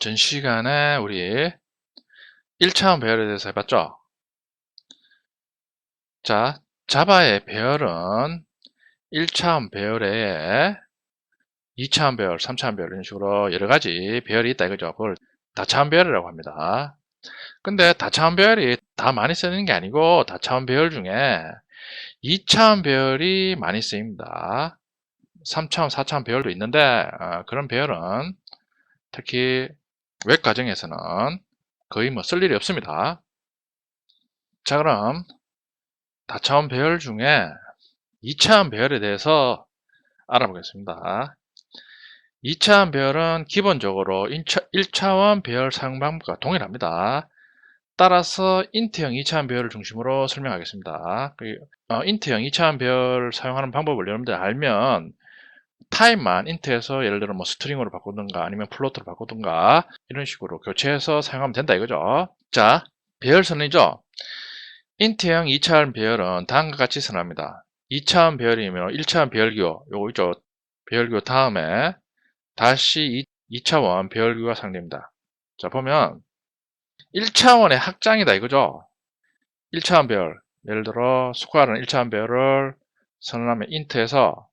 전 시간에 우리 1차원 배열에 대해서 해봤죠? 자, 자바의 배열은 1차원 배열 외에 2차원 배열, 3차원 배열 이런 식으로 여러 가지 배열이 있다 이거죠. 그걸 다차원 배열이라고 합니다. 근데 다차원 배열이 다 많이 쓰는 게 아니고 다차원 배열 중에 2차원 배열이 많이 쓰입니다. 3차원, 4차원 배열도 있는데 그런 배열은 특히 웹 과정에서는 거의 뭐 쓸 일이 없습니다. 자, 그럼 다차원 배열 중에 2차원 배열에 대해서 알아보겠습니다. 2차원 배열은 기본적으로 1차원 배열 사용 방법과 동일합니다. 따라서 인트형 2차원 배열을 중심으로 설명하겠습니다. 인트형 2차원 배열 사용하는 방법을 여러분들 알면 타입만 인트에서 예를 들어 뭐 스트링으로 바꾸든가 아니면 플로트로 바꾸든가 이런 식으로 교체해서 사용하면 된다 이거죠. 자, 배열선이죠. 인트형 2차원 배열은 다음과 같이 선언합니다. 2차원 배열이면 1차원 배열기호, 요거 있죠. 배열기호 다음에 다시 2차원 배열기호가 사용됩니다. 자, 보면 1차원의 확장이다 이거죠. 1차원 배열, 예를 들어 스코어는 1차원 배열을 선언하면 int에서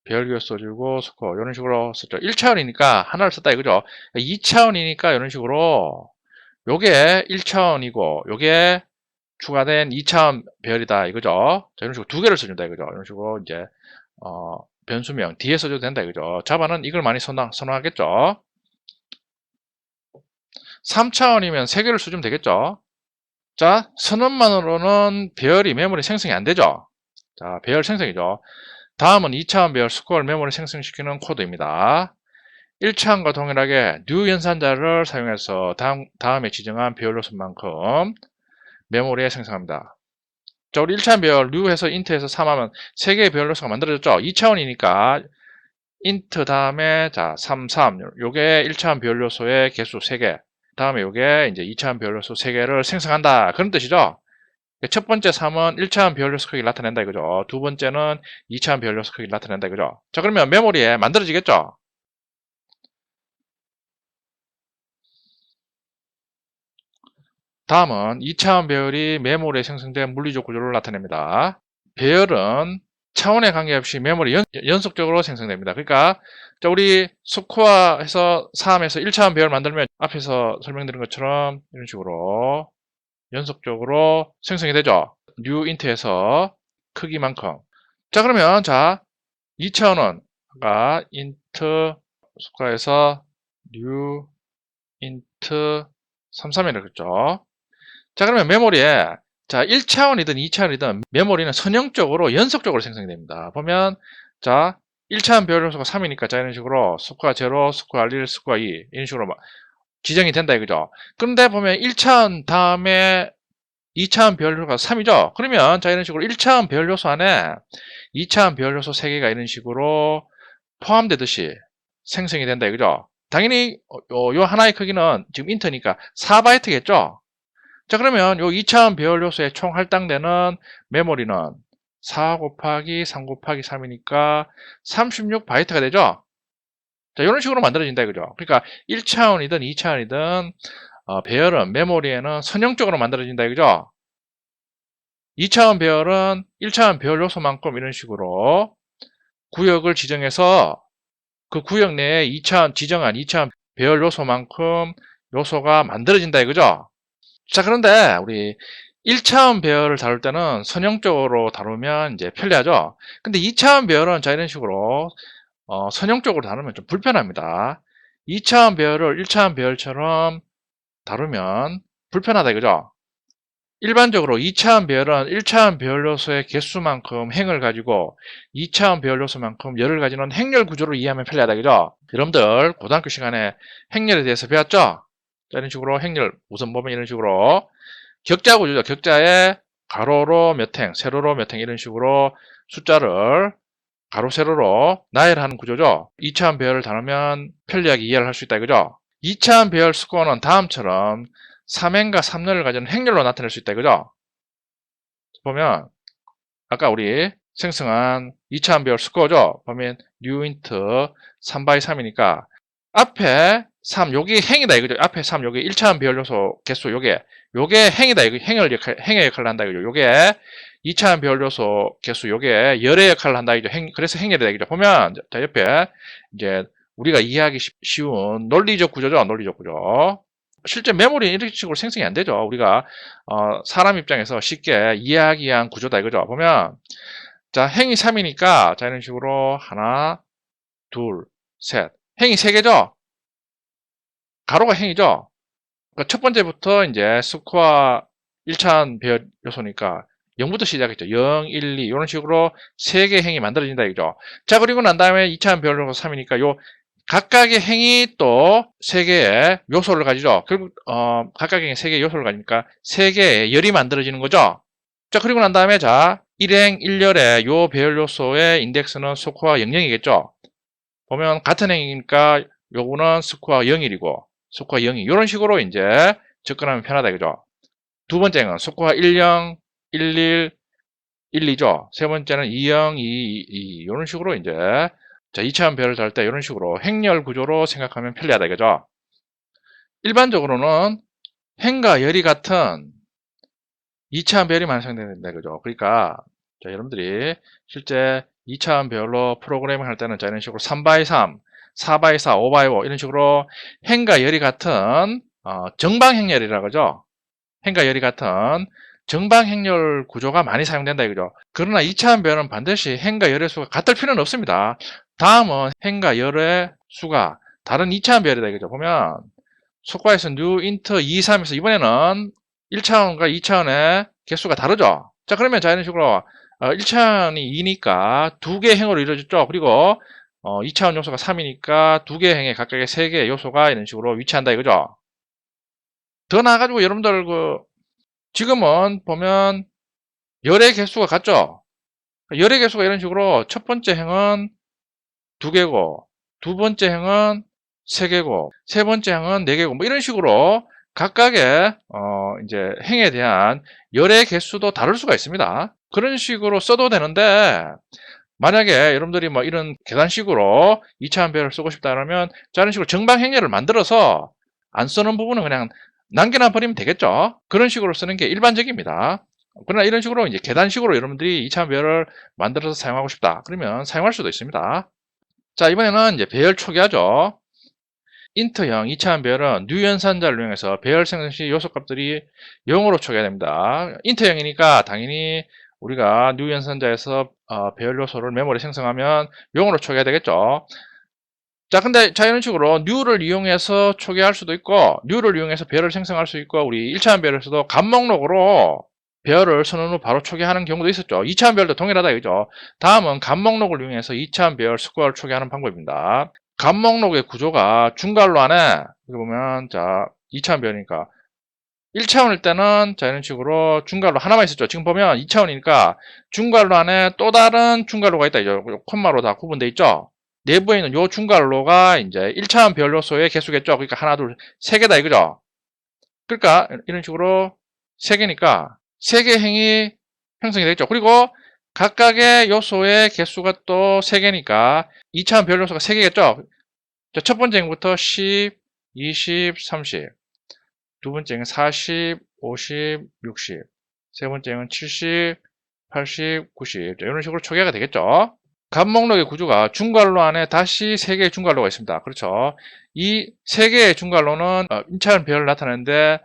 배열기호 써주고 스코어 이런 식으로 썼죠. 1차원이니까 하나를 썼다 이거죠. 2차원이니까 이런 식으로 요게 1차원이고 요게 추가된 2차원 배열이다 이거죠. 자, 이런 식으로 두 개를 써준다 이거죠. 이런 식으로 이제 변수명 뒤에 써줘도 된다 이거죠. 자바는 이걸 많이 선호하겠죠. 3차원이면 3개를 써주면 되겠죠. 자, 선언만으로는 배열이 메모리 생성이 안 되죠. 자, 배열 생성이죠. 다음은 2차원 배열 스코어를 메모리 생성시키는 코드입니다. 1차원과 동일하게 new 연산자를 사용해서 다음에 지정한 배열 요소만큼 메모리에 생성합니다. 자, 우리 1차원 배열 new해서 int에서 3하면 3개의 배열 요소가 만들어졌죠. 2차원이니까 int 다음에 자 3, 3 요게 1차원 배열 요소의 개수 3개 다음에 요게 이제 2차원 배열 요소 3개를 생성한다 그런 뜻이죠. 첫 번째 3은 1차원 배열 요소 크기를 나타낸다 이거죠. 두 번째는 2차원 배열 요소 크기를 나타낸다 이거죠. 자, 그러면 메모리에 만들어지겠죠. 다음은 2차원 배열이 메모리에 생성된 물리적 구조를 나타냅니다. 배열은 차원에 관계없이 메모리 연속적으로 생성됩니다. 그러니까 우리 스코어에서 3에서 1차원 배열 만들면 앞에서 설명드린 것처럼 이런 식으로 연속적으로 생성이 되죠. new int에서 크기만큼. 자, 그러면 자 2차원은 아까 int 스코어에서 new int 33이라고 했죠. 자, 그러면 메모리에 자 1차원이든 2차원이든 메모리는 선형적으로 연속적으로 생성이 됩니다. 보면 자 1차원 배열 요소가 3이니까 자 이런 식으로 스코어 0, 스코어 1, 스코어 2 이런 식으로 지정이 된다 이거죠. 그런데 보면 1차원 다음에 2차원 배열 요소가 3이죠. 그러면 자 이런 식으로 1차원 배열 요소 안에 2차원 배열 요소 3개가 이런 식으로 포함되듯이 생성이 된다 이거죠. 당연히 요 하나의 크기는 지금 인트니까 4바이트겠죠. 자, 그러면 요 2차원 배열 요소에 총 할당되는 메모리는 4 곱하기 3 곱하기 3이니까 36바이트가 되죠. 자, 이런 식으로 만들어진다 이거죠. 그러니까 1차원이든 2차원이든 배열은 메모리에는 선형적으로 만들어진다 이거죠. 2차원 배열은 1차원 배열 요소만큼 이런 식으로 구역을 지정해서 그 구역 내에 지정한 2차원 배열 요소만큼 요소가 만들어진다 이거죠. 자, 그런데 우리 1차원 배열을 다룰 때는 선형적으로 다루면 이제 편리하죠. 근데 2차원 배열은 자 이런 식으로 선형적으로 다루면 좀 불편합니다. 2차원 배열을 1차원 배열처럼 다루면 불편하다 이거죠. 일반적으로 2차원 배열은 1차원 배열 요소의 개수만큼 행을 가지고 2차원 배열 요소만큼 열을 가지는 행렬 구조를 이해하면 편리하다 이거죠. 여러분들 고등학교 시간에 행렬에 대해서 배웠죠? 자, 이런 식으로 행렬 우선 보면 이런 식으로 격자 구조죠. 격자에 가로로 몇 행, 세로로 몇 행 이런 식으로 숫자를 가로 세로로 나열하는 구조죠. 2차원 배열을 다루면 편리하게 이해를 할 수 있다 이거죠. 2차원 배열 스코어는 다음처럼 3행과 3렬을 가지는 행렬로 나타낼 수 있다 이거죠. 보면 아까 우리 생성한 2차원 배열 스코어죠. 보면 new int 3 by 3이니까 앞에 3, 여기 행이다 이거죠. 앞에 3, 여기 1차원 배열 요소 개수, 요게 행이다 이거. 행의 역할을 한다 이거죠. 요게 2차원 배열 요소 개수, 요게 열의 역할을 한다 이거죠. 그래서 행열이다 이거죠. 보면, 자, 옆에, 이제, 우리가 이해하기 쉬운 논리적 구조죠. 논리적 구조. 실제 메모리는 이런 식으로 생성이 안 되죠. 우리가, 사람 입장에서 쉽게 이해하기 위한 구조다 이거죠. 보면, 자, 행이 3이니까, 자, 이런 식으로 하나, 둘, 셋. 행이 3개죠? 가로가 행이죠? 그러니까 첫 번째부터 이제 스코어 1차원 배열 요소니까 0부터 시작했죠. 0, 1, 2 이런 식으로 3개의 행이 만들어진다 이거죠. 자, 그리고 난 다음에 2차원 배열 요소 3이니까 요 각각의 행이 또 3개의 요소를 가지죠. 결국 각각의 행이 3개의 요소를 가지니까 3개의 열이 만들어지는 거죠. 자, 그리고 난 다음에 자, 1행 1열의 요 배열 요소의 인덱스는 스코어 00이겠죠. 보면 같은 행이니까 요거는 스코어 01이고 스코어 02 이런 식으로 이제 접근하면 편하다 이거죠. 두 번째 행은 스코어 10, 11, 12죠. 세 번째는 20, 22 이런 식으로 이제 자, 2차원 배열을 달 때 이런 식으로 행열 구조로 생각하면 편리하다 이거죠. 일반적으로는 행과 열이 같은 2차원 배열이 완성된다 이거죠. 그러니까 자, 여러분들이 실제 2차원 배열로 프로그래밍 할 때는 자, 이런 식으로 3x3, 4x4, 5x5 이런 식으로 행과 열이 같은 정방행열이라고 하죠. 행과 열이 같은 정방행열 구조가 많이 사용된다 이거죠. 그러나 2차원 배열은 반드시 행과 열의 수가 같을 필요는 없습니다. 다음은 행과 열의 수가 다른 2차원 배열이다 이거죠. 보면 속과에서 new int 2, 3에서 이번에는 1차원과 2차원의 개수가 다르죠. 자, 그러면 자, 이런 식으로 1차원이 2니까 2개의 행으로 이루어졌죠. 그리고 2차원 요소가 3이니까 2개의 행에 각각의 3개의 요소가 이런 식으로 위치한다 이거죠. 더 나아가지고 여러분들 지금은 보면 열의 개수가 같죠. 열의 개수가 이런 식으로 첫 번째 행은 2개고 두 번째 행은 3개고 세 번째 행은 4개고 뭐 이런 식으로 각각의 이제 행에 대한 열의 개수도 다를 수가 있습니다. 그런 식으로 써도 되는데 만약에 여러분들이 뭐 이런 계산식으로 2차원 배열을 쓰고 싶다 그러면 이런 식으로 정방행렬을 만들어서 안 쓰는 부분은 그냥 남겨놔 버리면 되겠죠. 그런 식으로 쓰는 게 일반적입니다. 그러나 이런 식으로 이제 계단식으로 여러분들이 2차원 배열을 만들어서 사용하고 싶다 그러면 사용할 수도 있습니다. 자, 이번에는 이제 배열 초기화죠. 인트형 2차원 배열은 new 연산자를 이용해서 배열 생성 시 요소값들이 0으로 초기화됩니다. 인트형이니까 당연히 우리가 new 연산자에서 배열 요소를 메모리 생성하면 0으로 초기화되겠죠. 자, 근데 자, 이런 식으로 new를 이용해서 초기화할 수도 있고 new를 이용해서 배열을 생성할 수 있고 우리 1차원 배열에서도 값 목록으로 배열을 선언 후 바로 초기화하는 경우도 있었죠. 2차원 배열도 동일하다 이거죠. 다음은 값 목록을 이용해서 2차원 배열 스코어를 초기화하는 방법입니다. 값 목록의 구조가 중괄호 안에 여기 보면 자 2차원 배열이니까 1차원일 때는 자 이런 식으로 중괄호 하나만 있었죠. 지금 보면 2차원이니까 중괄호 안에 또 다른 중괄호가 있다 이죠. 콤마로 다 구분되어 있죠. 내부에 있는 요 중괄호가 이제 1차원 배열 요소의 개수겠죠. 그러니까 하나, 둘, 세 개다 이거죠. 그러니까 이런 식으로 세 개니까 세 개 행이 형성이 되겠죠. 그리고 각각의 요소의 개수가 또 3개니까 2차원 배열 요소가 3개겠죠. 첫 번째 행부터 10, 20, 30. 두 번째 행은 40, 50, 60. 세 번째 행은 70, 80, 90. 이런 식으로 초기화가 되겠죠. 값 목록의 구조가 중괄호 안에 다시 3개의 중괄호가 있습니다. 그렇죠. 이 3개의 중괄호는 1차원 배열을 나타내는데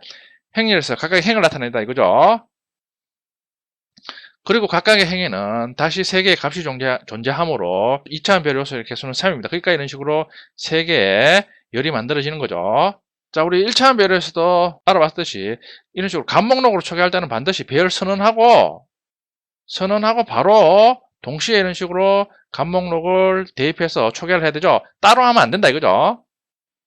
행렬에서 각각의 행을 나타낸다 이거죠. 그리고 각각의 행에는 다시 3개의 값이 존재하므로 2차원 배열 요소의 개수는 3입니다. 그러니까 이런 식으로 3개의 열이 만들어지는 거죠. 자, 우리 1차원 배열에서도 알아봤듯이 이런 식으로 값 목록으로 초기화할 때는 반드시 배열 선언하고 바로 동시에 이런 식으로 값 목록을 대입해서 초기화를 해야 되죠. 따로 하면 안 된다 이거죠.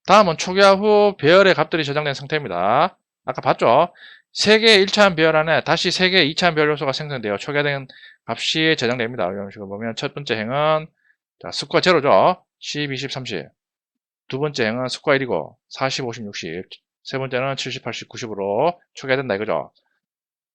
다음은 초기화 후 배열의 값들이 저장된 상태입니다. 아까 봤죠? 3개의 1차원 배열 안에 다시 3개의 2차원 배열 요소가 생성되어 초기화된 값이 저장됩니다. 이런 식으로 보면 첫 번째 행은 자, 스코어 제로죠. 10, 20, 30. 두 번째 행은 스코어 1이고 40, 50, 60. 세 번째는 70, 80, 90으로 초기화된다 이거죠.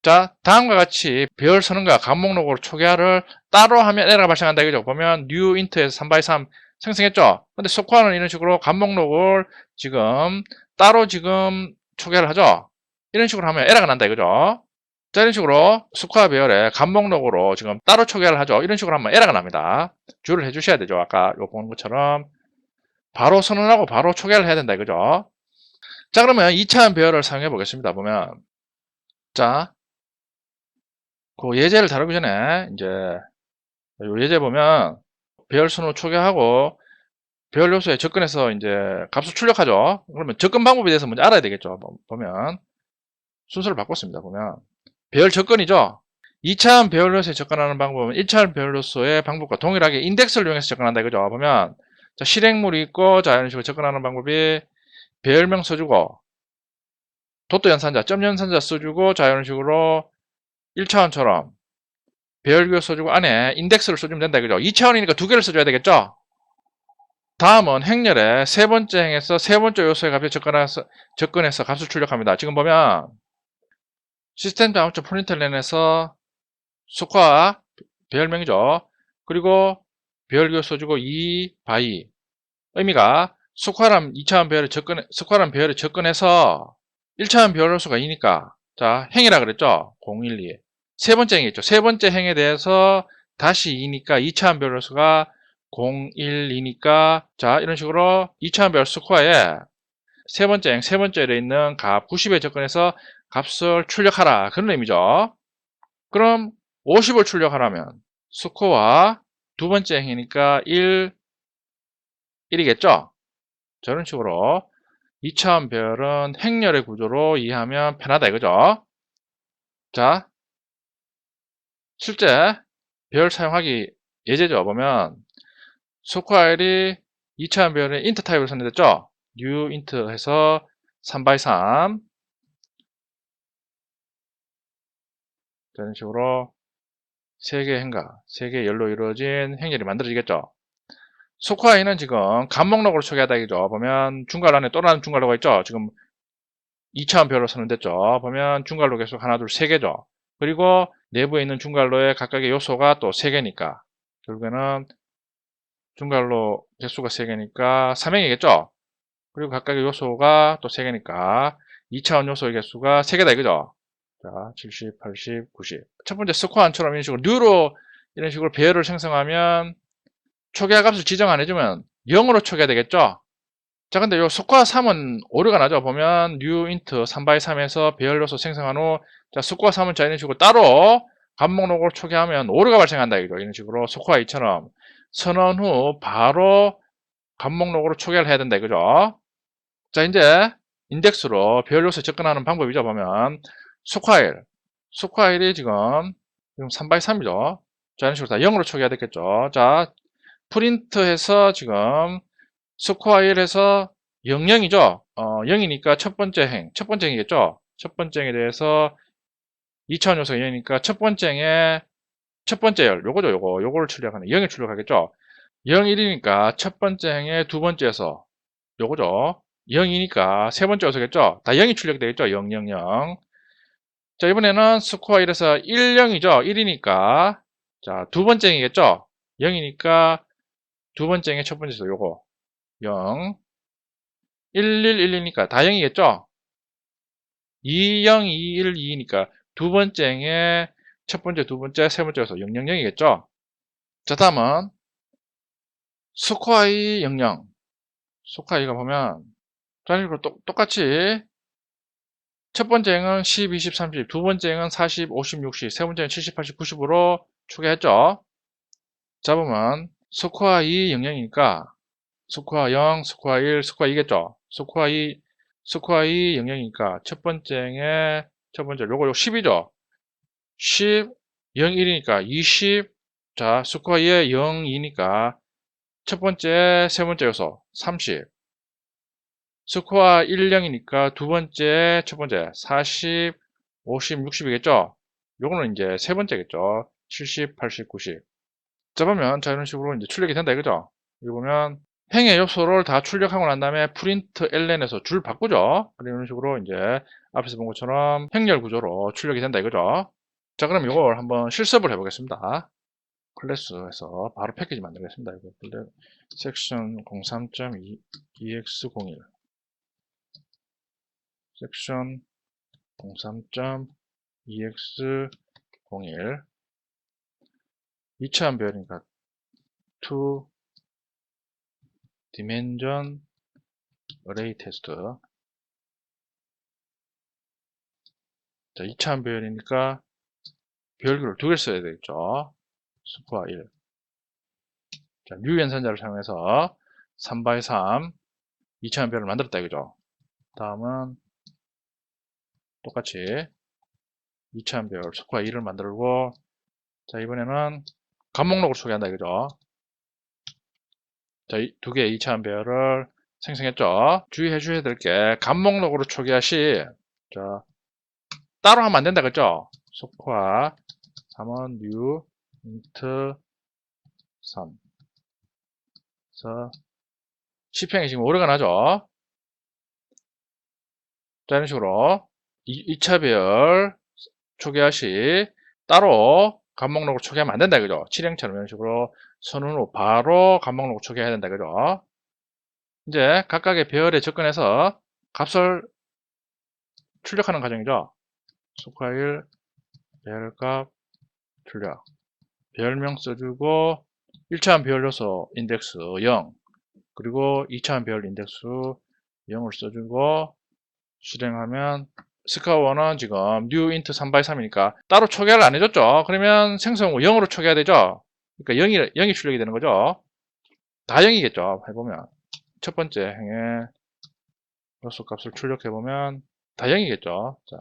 자, 다음과 같이 배열 선언과 값 목록으로 초기화를 따로 하면 에러가 발생한다 이거죠. 보면 new int에서 3x3, 생성했죠. 근데 스코어는 이런 식으로 값 목록을 지금 따로 지금 초기화를 하죠. 이런 식으로 하면 에러가 난다 이거죠. 자, 이런 식으로 스코어 배열의 값 목록으로 지금 따로 초기화를 하죠. 이런 식으로 하면 에러가 납니다. 주의를 해주셔야 되죠. 아까 요 보는 것처럼 바로 선언하고 바로 초기화를 해야 된다 이거죠. 자, 그러면 2차원 배열을 사용해 보겠습니다. 보면 자, 그 예제를 다루기 전에 이제 요 예제 보면 배열 순으로 초기화하고 배열 요소에 접근해서 이제 값을 출력하죠. 그러면 접근 방법에 대해서 먼저 알아야 되겠죠. 보면 순서를 바꿨습니다. 보면 배열 접근이죠. 2차원 배열 요소에 접근하는 방법은 1차원 배열 요소의 방법과 동일하게 인덱스를 이용해서 접근한다 이거죠. 보면 자, 실행물이 있고 자, 이런 식으로 접근하는 방법이 배열명 써주고 도또 연산자, 점 연산자 써주고 자, 이런 식으로 1차원처럼 배열규 써주고 안에 인덱스를 써주면 된다 이거죠. 2차원이니까 두 개를 써줘야 되겠죠. 다음은 행렬의 세 번째 행에서 세 번째 요소의 값에 접근해서 값을 출력합니다. 지금 보면 시스템 자원점 프린틀랜에서 스코어 배열명이죠. 그리고 배열규 써주고 2 바이 의미가 스코어란 2차원 배열에 접근해서 1차원 배열 요소가 2니까 자 행이라 그랬죠. 012 세 번째 행이겠죠. 세 번째 행에 대해서 다시 2니까 2차원 배열 요소가 012니까 자 이런 식으로 2차원 배열 스코어에 세 번째 행, 세 번째에 있는 값 90에 접근해서 값을 출력하라 그런 의미죠. 그럼 50을 출력하라면 스코어 두 번째 행이니까 1이겠죠. 저런 식으로 2차원 배열은 행렬의 구조로 이해하면 편하다 이거죠. 자, 실제 배열 사용하기 예제죠. 보면 스코어일이 2차원 배열의 인트 타입을 선택했죠. new int 해서 3x3 이런 식으로 3개 행가, 3개 열로 이루어진 행렬이 만들어지겠죠. 스코어이는 지금 값 목록으로 초기화하다 이죠. 보면 중괄호 안에 또 다른 중괄호가 있죠. 지금 2차원 배열로 선언됐죠. 보면 중괄호 개수 하나, 둘, 3개죠. 그리고 내부에 있는 중괄호의 각각의 요소가 또 3개니까 결국에는 중괄호 개수가 3개니까 3행이겠죠. 그리고 각각의 요소가 또 3개니까 2차원 요소의 개수가 3개다 이거죠. 자, 70, 80, 90. 첫 번째 스코어안처럼 이런 식으로 뉴로 이런 식으로 배열을 생성하면 초기화 값을 지정 안 해주면 0으로 초기화 되겠죠. 자, 근데 요 스코어 3은 오류가 나죠. 보면 new int 3x3에서 배열 요소 생성한 후 자, 스코어 3은 자 이런 식으로 따로 값 목록으로 초기화하면 오류가 발생한다 이거. 이런 식으로 스코어 2처럼 선언 후 바로 값 목록으로 초기화를 해야 된다 이거죠. 자, 이제 인덱스로 배열 요소에 접근하는 방법이죠. 보면 스코어일이 지금 3x3이죠. 자, 이런 식으로 다 0으로 초기화 됐겠죠. 자, 프린트해서 지금 스코어1에서 00이죠. 0이니까 첫 번째 행이겠죠. 첫 번째 행에 대해서 2차원 요소가 0이니까 첫 번째 행의 첫 번째 열, 요거죠, 요거를 출력하는 0을 출력하겠죠. 0, 1이니까 첫 번째 행의 두 번째에서 요거죠. 0이니까 세 번째 요소겠죠. 다 0이 출력되겠죠. 0, 0, 0. 자, 이번에는 스코어 1에서 1, 0이죠. 1이니까 자, 두 번째 행이겠죠. 0이니까 두 번째 행의 첫 번째에서 요거 0 1112니까 다 0이겠죠? 20, 21, 2니까 두 번째 행의 첫 번째, 두 번째, 세 번째에서 000이겠죠? 자, 다음은 스코어이 00. 스코어이가 보면 자, 이거 똑같이 첫 번째 행은 10, 20, 30, 두 번째 행은 40, 50, 60, 세 번째는 70, 80, 90으로 초기했죠? 자, 보면 스코어2 00이니까 스코어 0, 스코어 1, 스코어 2겠죠? 스코어 2, 00이니까 첫 번째 행의 첫 번째 요거 10이죠? 10, 0, 1이니까 20. 자, 스코어 2에 0, 2니까 첫 번째, 세 번째 요소 30. 스코어 1, 0이니까 두 번째, 첫 번째 40, 50, 60이겠죠? 요거는 이제 세 번째겠죠? 70, 80, 90. 자, 보면 자, 이런 식으로 이제 출력이 된다 이거죠? 여기 보면 행의 요소를 다 출력하고 난 다음에 프린트 ln에서 줄 바꾸죠. 이런 식으로 이제 앞에서 본 것처럼 행렬 구조로 출력이 된다 이거죠. 자, 그럼 이걸 한번 실습을 해보겠습니다. 클래스에서 바로 패키지 만들겠습니다. 이거 섹션 03.ex01 섹션 03.ex01 2차원 배열이니까 to dimension array test. 자, 2차원 배열이니까 배열기를 2개 써야 되겠죠. 스코어 1. 자, new 연산자를 사용해서 3x3 2차원 배열을 만들었다 이거죠. 다음은 똑같이 2차원 배열 스코어 2를 만들고, 자, 이번에는 값 목록을 소개한다 이거죠. 자, 두 개의 2차원 배열을 생성했죠. 주의해 주셔야 될 게 값 목록으로 초기화 시, 자, 따로 하면 안 된다 그죠? 스코어 3은 new int 3. 그래서 시평이 지금 오래가 나죠. 자, 이런 식으로 2차 배열 초기화 시 따로 값 목록을 초기화하면 안 된다 이거죠. 7행처럼 이런 식으로 선언 후 바로 값 목록을 초기화해야 된다 이거죠. 이제 각각의 배열에 접근해서 값을 출력하는 과정이죠. 스코어1 배열값 출력, 배열명 써주고 1차원 배열 요소 인덱스 0, 그리고 2차원 배열 인덱스 0을 써주고 실행하면 스코어1은 지금 new int 3x3이니까 따로 초기화를 안 해줬죠. 그러면 생성 후 0으로 초기화 되죠. 그러니까 0이 출력이 되는 거죠. 다 0이겠죠. 해보면 첫 번째 행에 요소 값을 출력해보면 다 0이겠죠. 자,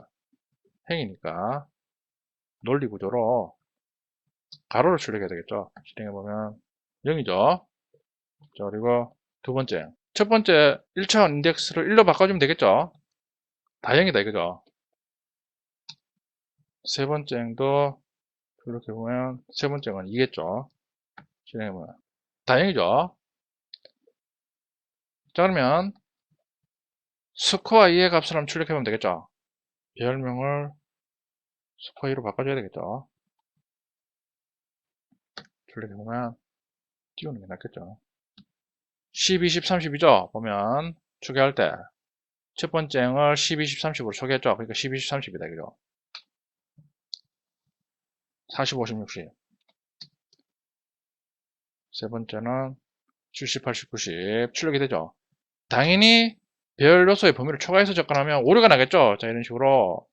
행이니까 논리 구조로 가로를 출력해야 되겠죠. 실행해보면 0이죠. 자, 그리고 두 번째. 첫 번째 1차원 인덱스를 1로 바꿔주면 되겠죠. 다 0이다 이거죠. 세 번째 행도 출력해보면 세 번째 건 2겠죠. 실행해보면 다 0이죠. 자, 그러면 스코어 2의 값을 한번 출력해보면 되겠죠. 배열명을 스코어 2로 바꿔줘야 되겠죠. 출력해보면 띄우는 게 낫겠죠. 10, 20, 30이죠. 보면 초기화할 때 첫 번째 행을 10, 20, 30으로 초기했죠. 그러니까 10, 20, 30이다. 그죠? 40, 50, 60. 세 번째는 70, 80, 90 출력이 되죠. 당연히 배열 요소의 범위를 초과해서 접근하면 오류가 나겠죠. 자, 이런 식으로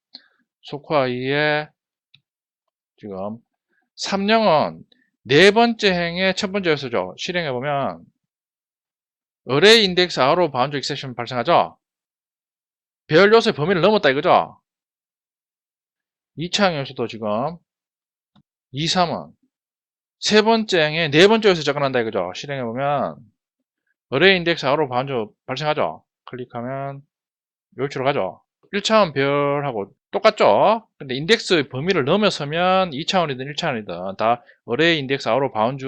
스코어 2의 지금 30은 네 번째 행의 첫 번째 요소죠. 실행해보면 array index arrow bound exception 발생하죠. 배열 요소의 범위를 넘었다 이거죠. 2차 요소도 지금 2, 3은 세 번째 행에 네 번째 요소 접근한다 이거죠. 실행해보면 array index arrow bound 발생하죠. 클릭하면 요일치로 가죠. 1차원 배열하고 똑같죠. 근데 인덱스 범위를 넘어서면 2차원이든 1차원이든 다 array index arrow bound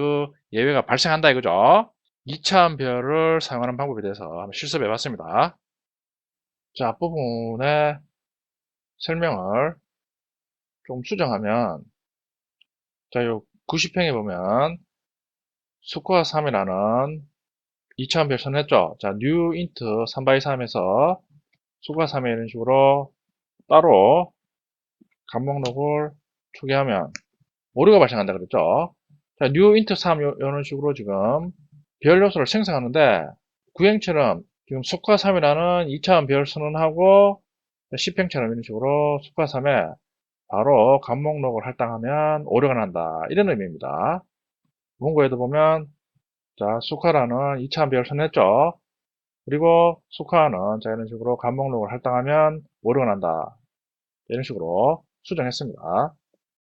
예외가 발생한다 이거죠. 2차원 배열을 사용하는 방법에 대해서 한번 실습해 봤습니다. 자, 앞부분에 설명을 좀 수정하면, 자, 요 90행에 보면 스코어 3이라는 2차원 배열 선언했죠. 자, new int 3x3에서 스코어 3에 이런 식으로 따로 값 목록을 초기하면 오류가 발생한다 그랬죠. 자, new int 3 이런 식으로 지금 배열 요소를 생성하는데 구행처럼 지금 스코어 3이라는 2차원 배열 선언하고 10행처럼 이런 식으로 스코어 3에 바로 값 목록을 할당하면 오류가 난다. 이런 의미입니다. 문구에도 보면 자, 스코어라는 2차원 배열 선언했죠. 그리고 스코어는 자, 이런 식으로 값 목록을 할당하면 오류가 난다. 이런 식으로 수정했습니다.